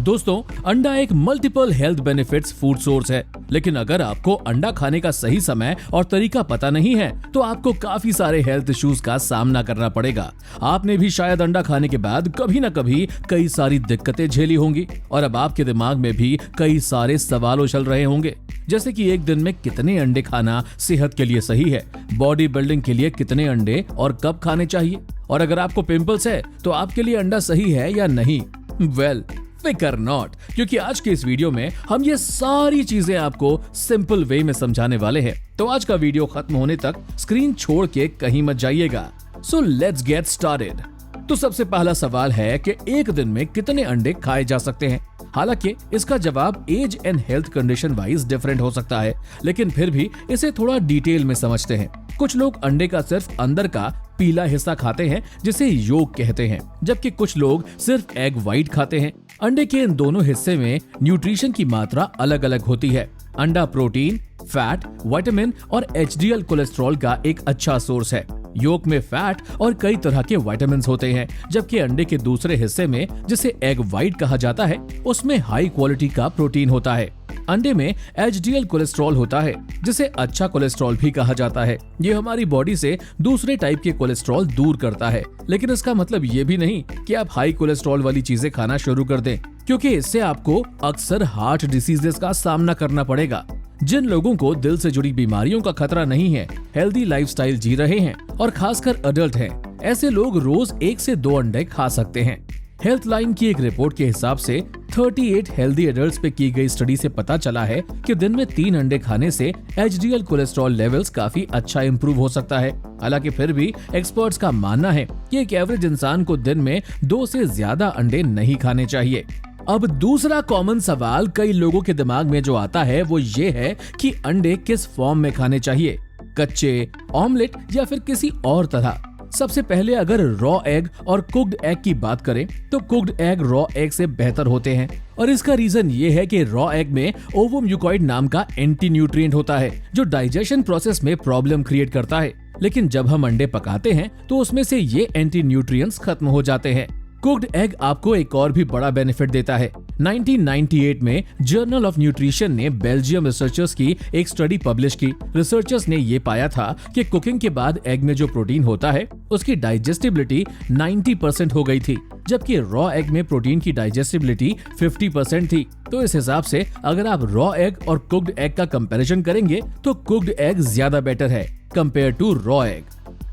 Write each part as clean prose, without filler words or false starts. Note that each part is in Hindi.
दोस्तों, अंडा एक multiple health benefits food source है, लेकिन अगर आपको अंडा खाने का सही समय और तरीका पता नहीं है तो आपको काफी सारे हेल्थ इश्यूज का सामना करना पड़ेगा। आपने भी शायद अंडा खाने के बाद कभी न कभी कई सारी दिक्कतें झेली होंगी और अब आपके दिमाग में भी कई सारे सवाल उछल रहे होंगे, जैसे कि एक दिन में कितने अंडे खाना सेहत के लिए सही है, बॉडी बिल्डिंग के लिए कितने अंडे और कब खाने चाहिए, और अगर आपको पिंपल्स है तो आपके लिए अंडा सही है या नहीं। वेल, फिकर नॉट, क्योंकि आज के इस वीडियो में हम ये सारी चीजें आपको सिंपल वे में समझाने वाले हैं। तो आज का वीडियो खत्म होने तक स्क्रीन छोड़ के कहीं मत जाइएगा। So let's get started. तो सबसे पहला सवाल है कि एक दिन में कितने अंडे खाए जा सकते हैं। हालांकि इसका जवाब age and health condition wise different हो सकता है, लेकिन फिर भी इसे थोड़ा डिटेल में समझते हैं। कुछ लोग अंडे का सिर्फ अंदर का पीला हिस्सा खाते हैं जिसे योक कहते हैं, जबकि कुछ लोग सिर्फ एग व्हाइट खाते हैं। अंडे के इन दोनों हिस्से में न्यूट्रिशन की मात्रा अलग अलग होती है। अंडा प्रोटीन, फैट, विटामिन और एचडीएल कोलेस्ट्रॉल का एक अच्छा सोर्स है। योक में फैट और कई तरह के विटामिन होते हैं, जबकि अंडे के दूसरे हिस्से में, जिसे एग व्हाइट कहा जाता है, उसमें हाई क्वालिटी का प्रोटीन होता है। अंडे में एचडीएल कोलेस्ट्रॉल होता है, जिसे अच्छा कोलेस्ट्रॉल भी कहा जाता है। ये हमारी बॉडी से दूसरे टाइप के कोलेस्ट्रॉल दूर करता है, लेकिन इसका मतलब ये भी नहीं कि आप हाई कोलेस्ट्रॉल वाली चीजें खाना शुरू कर दें, क्योंकि इससे आपको अक्सर हार्ट डिसीजेस का सामना करना पड़ेगा। जिन लोगों को दिल से जुड़ी बीमारियों का खतरा नहीं है, हेल्दी लाइफस्टाइल जी रहे हैं और खासकर अडल्ट हैं, ऐसे लोग रोज 1 से 2 अंडे खा सकते हैं। हेल्थ लाइन की एक रिपोर्ट के हिसाब से 38 हेल्दी एडल्ट्स पे की गई स्टडी से पता चला है कि दिन में 3 अंडे खाने से एचडीएल कोलेस्ट्रॉल लेवल्स काफी अच्छा इंप्रूव हो सकता है। हालांकि फिर भी एक्सपर्ट्स का मानना है कि एक एवरेज इंसान को दिन में 2 से ज्यादा अंडे नहीं खाने चाहिए। अब दूसरा कॉमन सवाल कई लोगों के दिमाग में जो आता है वो ये है कि अंडे किस फॉर्म में खाने चाहिए, कच्चे, ऑमलेट या फिर किसी और तरह। सबसे पहले अगर रॉ एग और कुक्ड एग की बात करें तो कुक्ड एग रॉ एग से बेहतर होते हैं, और इसका रीजन ये है कि रॉ एग में ओवम यूकॉइड नाम का एंटी न्यूट्रिएंट होता है जो डाइजेशन प्रोसेस में प्रॉब्लम क्रिएट करता है। लेकिन जब हम अंडे पकाते हैं तो उसमें से ये एंटी न्यूट्रिएंट्स खत्म हो जाते हैं। कुक्ड एग आपको एक और भी बड़ा बेनिफिट देता है। 1998 में जर्नल ऑफ न्यूट्रिशन ने बेल्जियम रिसर्चर्स की एक स्टडी पब्लिश की। रिसर्चर्स ने ये पाया था कि कुकिंग के बाद एग में जो प्रोटीन होता है उसकी डाइजेस्टिबिलिटी 90% हो गई थी, जबकि रॉ एग में प्रोटीन की डाइजेस्टिबिलिटी 50% थी। तो इस हिसाब से अगर आप रॉ एग और कुक्ड एग का कंपैरिजन करेंगे तो कुक्ड एग ज्यादा बेटर है कंपेयर टू रॉ एग।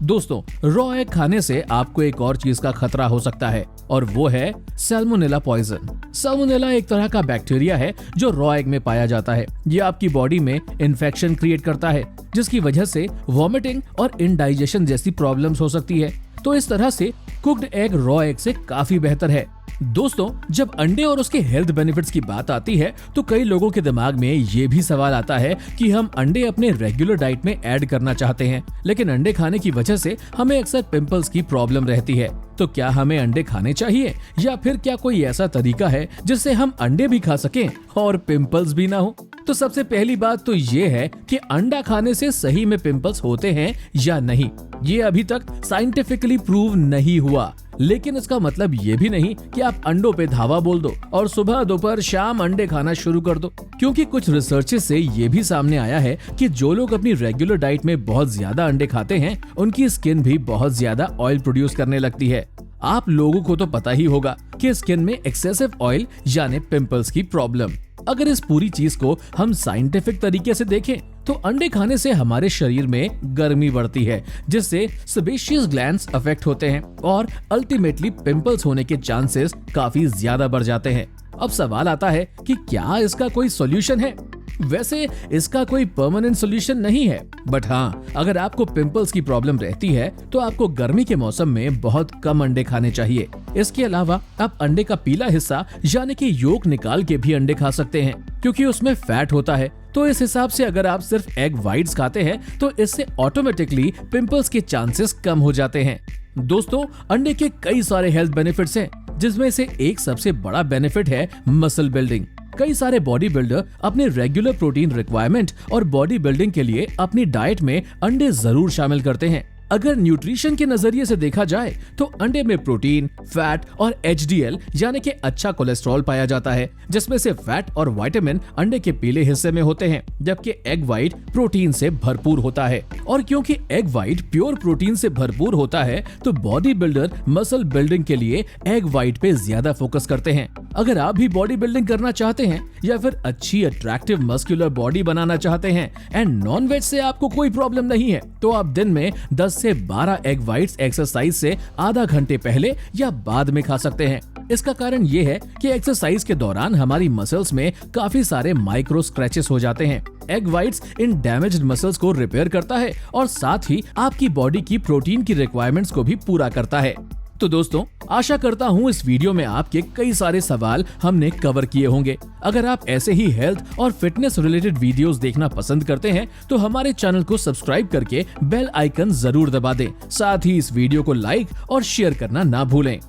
दोस्तों, रॉ एग खाने से आपको एक और चीज का खतरा हो सकता है, और वो है सैल्मोनेला पॉइजन। सैल्मोनेला एक तरह का बैक्टीरिया है जो रॉ एग में पाया जाता है। ये आपकी बॉडी में इन्फेक्शन क्रिएट करता है, जिसकी वजह से वॉमिटिंग और इंडाइजेशन जैसी प्रॉब्लम्स हो सकती है। तो इस तरह से कुक्ड एग रॉ एग से काफी बेहतर है। दोस्तों, जब अंडे और उसके हेल्थ बेनिफिट्स की बात आती है तो कई लोगों के दिमाग में ये भी सवाल आता है कि हम अंडे अपने रेगुलर डाइट में ऐड करना चाहते हैं, लेकिन अंडे खाने की वजह से हमें अक्सर पिंपल्स की प्रॉब्लम रहती है। तो क्या हमें अंडे खाने चाहिए, या फिर क्या कोई ऐसा तरीका है जिससे हम अंडे भी खा सकें और पिंपल्स भी ना हो? तो सबसे पहली बात तो ये है कि अंडा खाने से सही में पिंपल्स होते हैं या नहीं, ये अभी तक साइंटिफिकली प्रूव नहीं हुआ। लेकिन इसका मतलब ये भी नहीं कि आप अंडों पे धावा बोल दो और सुबह दोपहर शाम अंडे खाना शुरू कर दो, क्योंकि कुछ रिसर्चेस से ये भी सामने आया है कि जो लोग अपनी रेगुलर डाइट में बहुत ज्यादा अंडे खाते हैं उनकी स्किन भी बहुत ज्यादा ऑयल प्रोड्यूस करने लगती है। आप लोगों को तो पता ही होगा कि स्किन में एक्सेसिव ऑयल यानी पिंपल्स की प्रॉब्लम। अगर इस पूरी चीज को हम साइंटिफिक तरीके से देखें तो अंडे खाने से हमारे शरीर में गर्मी बढ़ती है, जिससे सेबेशियस ग्लैंड्स अफेक्ट होते हैं और अल्टीमेटली पिंपल्स होने के चांसेस काफी ज्यादा बढ़ जाते हैं। अब सवाल आता है कि क्या इसका कोई सॉल्यूशन है? वैसे इसका कोई परमानेंट सॉल्यूशन नहीं है, बट हाँ, अगर आपको पिंपल्स की प्रॉब्लम रहती है तो आपको गर्मी के मौसम में बहुत कम अंडे खाने चाहिए। इसके अलावा आप अंडे का पीला हिस्सा यानी कि योक निकाल के भी अंडे खा सकते हैं, क्योंकि उसमें फैट होता है। तो इस हिसाब से अगर आप सिर्फ एग व्हाइट्स खाते हैं तो इससे ऑटोमेटिकली पिंपल्स के चांसेस कम हो जाते हैं। दोस्तों, अंडे के कई सारे हेल्थ बेनिफिट्स हैं, जिसमें से एक सबसे बड़ा बेनिफिट है मसल बिल्डिंग। कई सारे बॉडी बिल्डर अपने रेगुलर प्रोटीन रिक्वायरमेंट और बॉडी बिल्डिंग के लिए अपनी डाइट में अंडे जरूर शामिल करते हैं। अगर न्यूट्रिशन के नजरिए से देखा जाए तो अंडे में प्रोटीन, फैट और HDL यानी कि अच्छा कोलेस्ट्रॉल पाया जाता है, जिसमें से फैट और विटामिन अंडे के पीले हिस्से में होते हैं, जबकि एग व्हाइट प्रोटीन से भरपूर होता है। और क्योंकि एग व्हाइट प्योर प्रोटीन से भरपूर होता है तो बॉडी बिल्डर मसल बिल्डिंग के लिए एग व्हाइट पे ज्यादा फोकस करते हैं। अगर आप भी बॉडी बिल्डिंग करना चाहते हैं या फिर अच्छी अट्रैक्टिव मस्कुलर बॉडी बनाना चाहते हैं एंड नॉन वेज से आपको कोई प्रॉब्लम नहीं है, तो आप दिन में 10 से 12 एग व्हाइट्स एक्सरसाइज से आधा घंटे पहले या बाद में खा सकते हैं। इसका कारण ये है कि एक्सरसाइज के दौरान हमारी मसल्स में काफी सारे माइक्रो स्क्रैचेस हो जाते हैं। एग व्हाइट्स इन डैमेज्ड मसल्स को रिपेयर करता है और साथ ही आपकी बॉडी की प्रोटीन की रिक्वायरमेंट्स को भी पूरा करता है। तो दोस्तों, आशा करता हूँ इस वीडियो में आपके कई सारे सवाल हमने कवर किए होंगे। अगर आप ऐसे ही हेल्थ और फिटनेस रिलेटेड वीडियोस देखना पसंद करते हैं तो हमारे चैनल को सब्सक्राइब करके बेल आइकन जरूर दबा दें। साथ ही इस वीडियो को लाइक और शेयर करना ना भूलें।